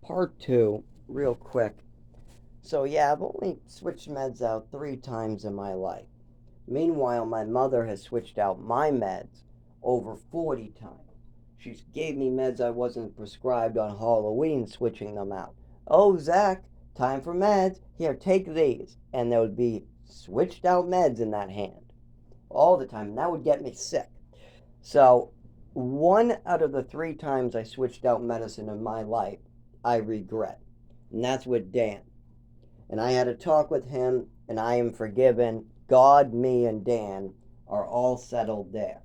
Part two, real quick. So, yeah, I've only switched meds out 3 times in my life. Meanwhile, my mother has switched out my meds over 40 times. She gave me meds I wasn't prescribed on Halloween, switching them out. Oh, Zach, time for meds. Here, take these. And there would be switched out meds in that hand all the time, and that would get me sick. So, 1 out of the 3 times I switched out medicine in my life, I regret. And that's with Dan. And I had a talk with him, and I am forgiven. God, me, and Dan are all settled there.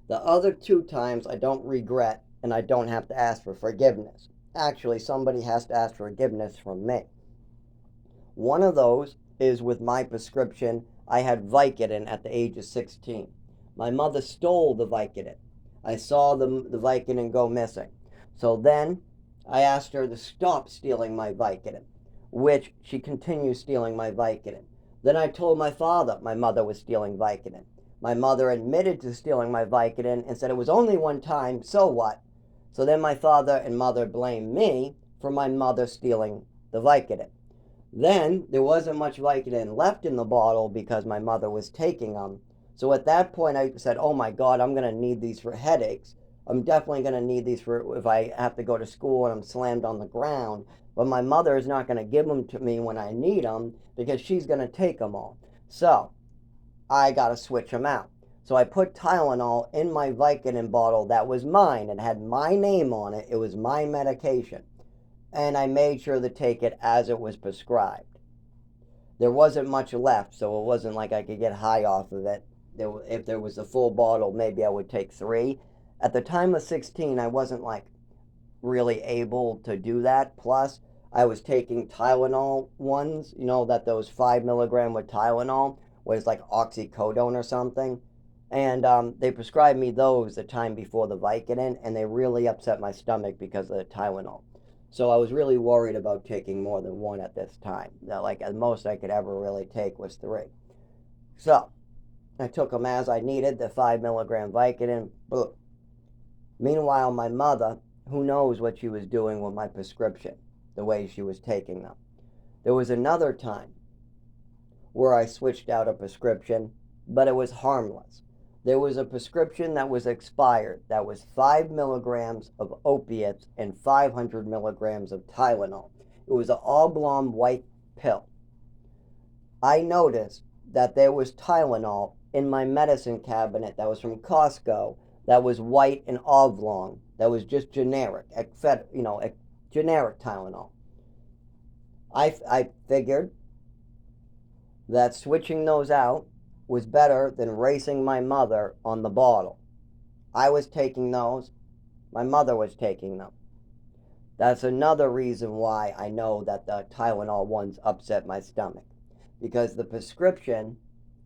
The other 2 times I don't regret, and I don't have to ask for forgiveness. Actually, somebody has to ask forgiveness from me. One of those is with my prescription. I had Vicodin at the age of 16. My mother stole the Vicodin. I saw the Vicodin go missing. So then I asked her to stop stealing my Vicodin, which she continues stealing my Vicodin. Then I told my father my mother was stealing Vicodin. My mother admitted to stealing my Vicodin and said it was only one time, so what? So then my father and mother blamed me for my mother stealing the Vicodin. Then there wasn't much Vicodin left in the bottle because my mother was taking them. So at that point, I said, "Oh my God, I'm going to need these for headaches. I'm definitely going to need these for if I have to go to school and I'm slammed on the ground. But my mother is not going to give them to me when I need them because she's going to take them all. So I got to switch them out. So I put Tylenol in my Vicodin bottle that was mine. It had my name on it. It was my medication, and I made sure to take it as it was prescribed. There wasn't much left, so it wasn't like I could get high off of it. If there was a full bottle, maybe I would take 3. At the time of 16, I wasn't like really able to do that. Plus, I was taking Tylenol ones, that those 5 milligram with Tylenol was like oxycodone or something. And they prescribed me those the time before the Vicodin, and they really upset my stomach because of the Tylenol. So I was really worried about taking more than one at this time. Like at most I could ever really take was 3. So I took them as I needed, the 5 milligram Vicodin. Boom. Meanwhile, my mother, who knows what she was doing with my prescription, the way she was taking them. There was another time where I switched out a prescription, but it was harmless. There was a prescription that was expired that was 5 milligrams of opiates and 500 milligrams of Tylenol. It was an oblong white pill. I noticed that there was Tylenol in my medicine cabinet that was from Costco that was white and oblong, that was just generic, generic Tylenol. I figured that switching those out was better than racing my mother on the bottle. I was taking those, my mother was taking them. That's another reason why I know that the Tylenol ones upset my stomach. Because the prescription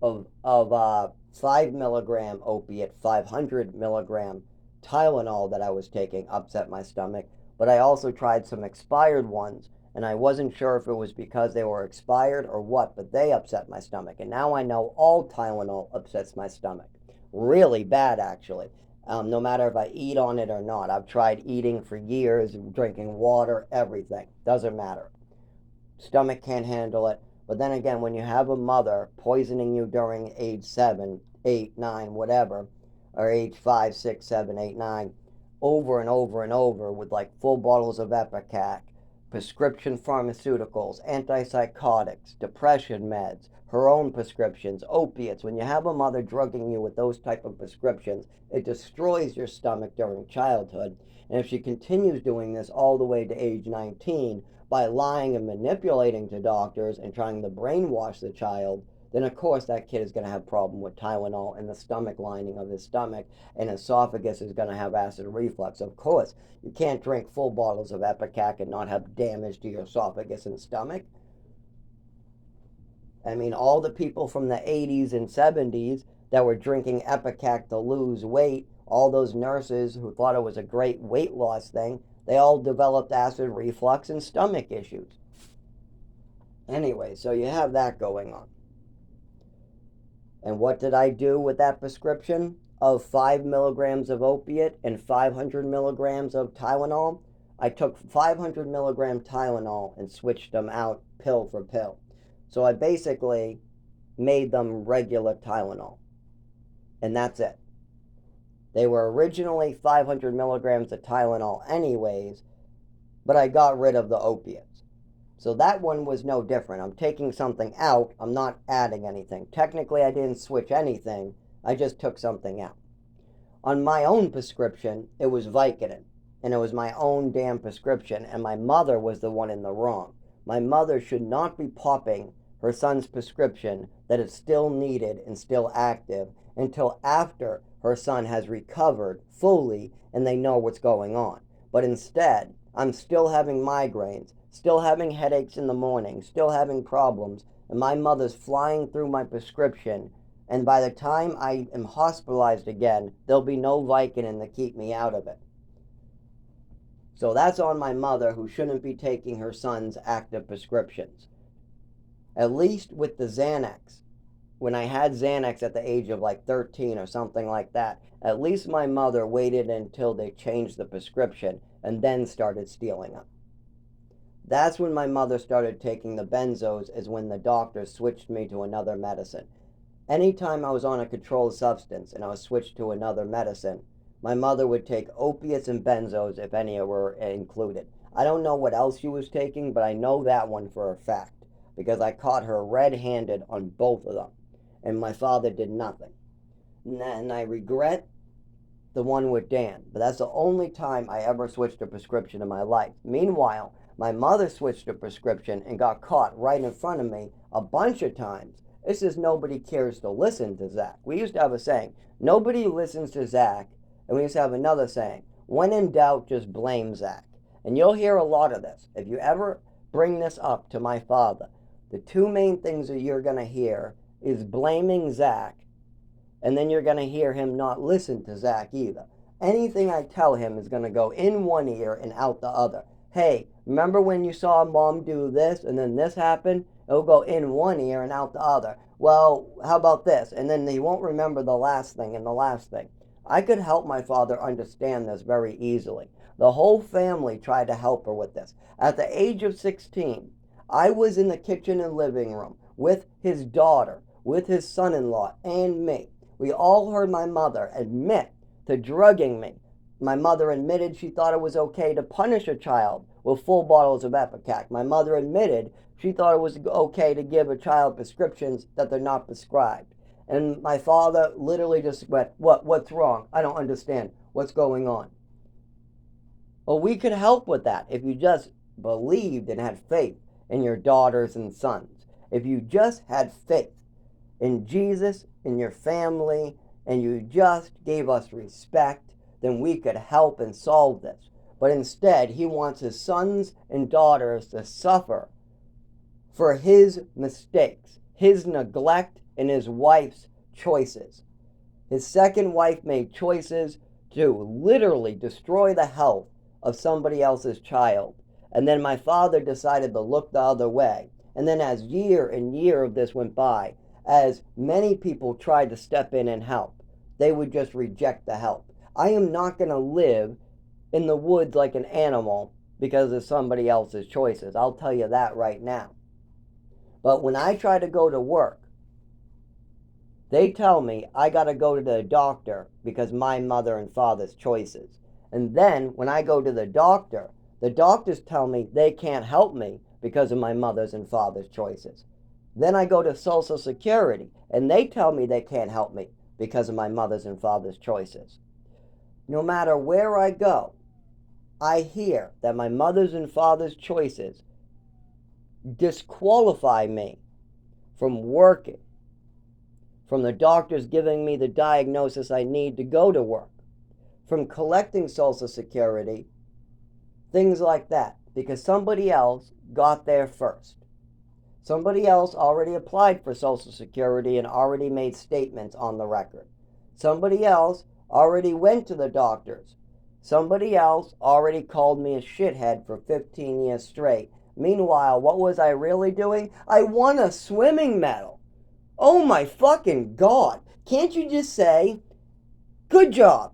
of 5 milligram opiate, 500 milligram Tylenol that I was taking upset my stomach. But I also tried some expired ones, and I wasn't sure if it was because they were expired or what, but they upset my stomach. And now I know all Tylenol upsets my stomach. Really bad, actually. No matter if I eat on it or not. I've tried eating for years, drinking water, everything. Doesn't matter. Stomach can't handle it. But then again, when you have a mother poisoning you during age 7, 8, 9, whatever, or age 5, 6, 7, 8, 9, over and over and over with like full bottles of Epicac, prescription pharmaceuticals, antipsychotics, depression meds, her own prescriptions, opiates. When you have a mother drugging you with those type of prescriptions, it destroys your stomach during childhood. And if she continues doing this all the way to age 19 by lying and manipulating to doctors and trying to brainwash the child, then of course that kid is going to have problem with Tylenol in the stomach lining of his stomach, and esophagus is going to have acid reflux. Of course, you can't drink full bottles of Epicac and not have damage to your esophagus and stomach. I mean, all the people from the 80s and 70s that were drinking Epicac to lose weight, all those nurses who thought it was a great weight loss thing, they all developed acid reflux and stomach issues. Anyway, so you have that going on. And what did I do with that prescription of 5 milligrams of opiate and 500 milligrams of Tylenol? I took 500 milligram Tylenol and switched them out pill for pill. So I basically made them regular Tylenol. And that's it. They were originally 500 milligrams of Tylenol anyways, but I got rid of the opiates. So that one was no different. I'm taking something out. I'm not adding anything. Technically, I didn't switch anything. I just took something out. On my own prescription, it was Vicodin. And it was my own damn prescription. And my mother was the one in the wrong. My mother should not be popping her son's prescription that is still needed and still active until after her son has recovered fully and they know what's going on. But instead, I'm still having migraines, still having headaches in the morning, still having problems, and my mother's flying through my prescription, and by the time I am hospitalized again, there'll be no Vicodin to keep me out of it. So that's on my mother, who shouldn't be taking her son's active prescriptions. At least with the Xanax, when I had Xanax at the age of like 13 or something like that, at least my mother waited until they changed the prescription and then started stealing them. That's when my mother started taking the benzos, is when the doctor switched me to another medicine. Anytime I was on a controlled substance and I was switched to another medicine, my mother would take opiates and benzos if any were included. I don't know what else she was taking, but I know that one for a fact, because I caught her red-handed on both of them, and my father did nothing. And I regret the one with Dan, but that's the only time I ever switched a prescription in my life. Meanwhile, my mother switched a prescription and got caught right in front of me a bunch of times. It's just nobody cares to listen to Zach. We used to have a saying, nobody listens to Zach, and we used to have another saying, when in doubt, just blame Zach. And you'll hear a lot of this. If you ever bring this up to my father, the two main things that you're going to hear is blaming Zach, and then you're going to hear him not listen to Zach either. Anything I tell him is going to go in one ear and out the other. Hey, remember when you saw mom do this and then this happened? It'll go in one ear and out the other. Well, how about this? And then he won't remember the last thing and the last thing. I could help my father understand this very easily. The whole family tried to help her with this. At the age of 16, I was in the kitchen and living room with his daughter, with his son-in-law, and me. We all heard my mother admit to drugging me. My mother admitted she thought it was okay to punish a child with full bottles of Ipecac. My mother admitted she thought it was okay to give a child prescriptions that they're not prescribed. And my father literally just went, what's wrong? I don't understand. What's going on? Well, we could help with that if you just believed and had faith in your daughters and sons. If you just had faith in Jesus, in your family, and you just gave us respect, then we could help and solve this. But instead, he wants his sons and daughters to suffer for his mistakes, his neglect, and his wife's choices. His second wife made choices to literally destroy the health of somebody else's child. And then my father decided to look the other way. And then as year and year of this went by, as many people tried to step in and help, they would just reject the help. I am not going to live in the woods like an animal because of somebody else's choices. I'll tell you that right now. But when I try to go to work, they tell me I got to go to the doctor because my mother and father's choices. And then when I go to the doctors tell me they can't help me because of my mother's and father's choices. Then I go to Social Security and they tell me they can't help me because of my mother's and father's choices. No matter where I go, I hear that my mother's and father's choices disqualify me from working, from the doctors giving me the diagnosis I need to go to work, from collecting Social Security, things like that, because somebody else got there first. Somebody else already applied for Social Security and already made statements on the record. Somebody else already went to the doctors. Somebody else already called me a shithead for 15 years straight. Meanwhile, what was I really doing? I won a swimming medal. Oh my fucking God. Can't you just say, good job?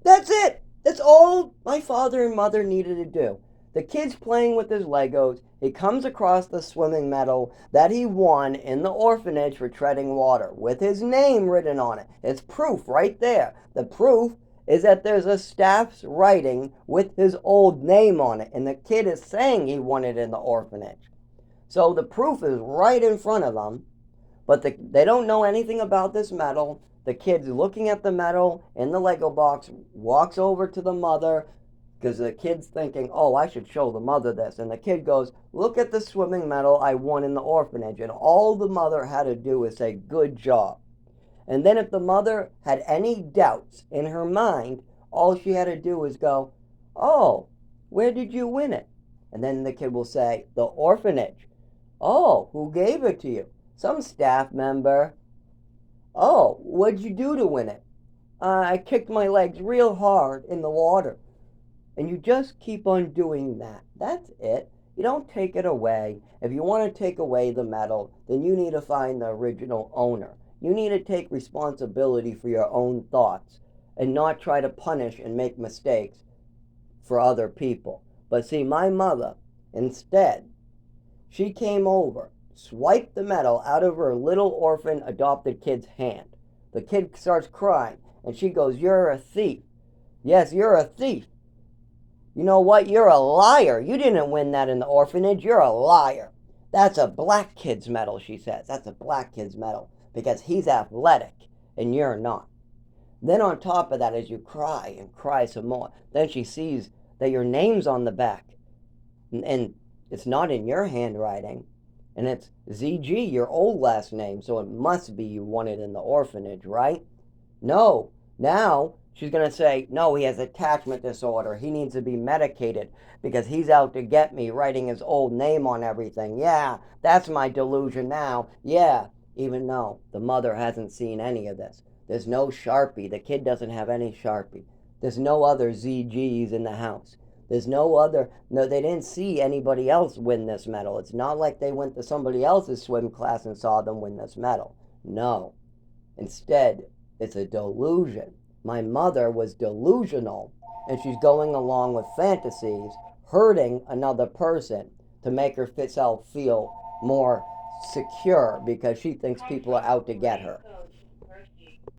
That's it. That's all my father and mother needed to do. The kid's playing with his Legos. He comes across the swimming medal that he won in the orphanage for treading water with his name written on it. It's proof right there. The proof is that there's a staff's writing with his old name on it, and the kid is saying he won it in the orphanage. So the proof is right in front of them, but they don't know anything about this medal. The kid's looking at the medal in the Lego box, walks over to the mother, because the kid's thinking, oh, I should show the mother this. And the kid goes, look at the swimming medal I won in the orphanage. And all the mother had to do was say, good job. And then if the mother had any doubts in her mind, all she had to do was go, oh, where did you win it? And then the kid will say, the orphanage. Oh, who gave it to you? Some staff member. Oh, what'd you do to win it? I kicked my legs real hard in the water. And you just keep on doing that. That's it. You don't take it away. If you want to take away the medal, then you need to find the original owner. You need to take responsibility for your own thoughts and not try to punish and make mistakes for other people. But see, my mother, instead, she came over, swiped the medal out of her little orphan adopted kid's hand. The kid starts crying, and she goes, you're a thief. Yes, you're a thief. You know what? You're a liar. You didn't win that in the orphanage. You're a liar. That's a black kid's medal, she says. That's a black kid's medal because he's athletic and you're not. Then on top of that, as you cry and cry some more, then she sees that your name's on the back. And it's not in your handwriting. And it's ZG, your old last name. So it must be you won it in the orphanage, right? No. Now she's going to say, no, he has attachment disorder. He needs to be medicated because he's out to get me, writing his old name on everything. Yeah, that's my delusion now. Yeah, even though the mother hasn't seen any of this. There's no Sharpie. The kid doesn't have any Sharpie. There's no other ZGs in the house. There's no, they didn't see anybody else win this medal. It's not like they went to somebody else's swim class and saw them win this medal. No. Instead, it's a delusion. My mother was delusional, and she's going along with fantasies, hurting another person to make herself feel more secure because she thinks people are out to get her.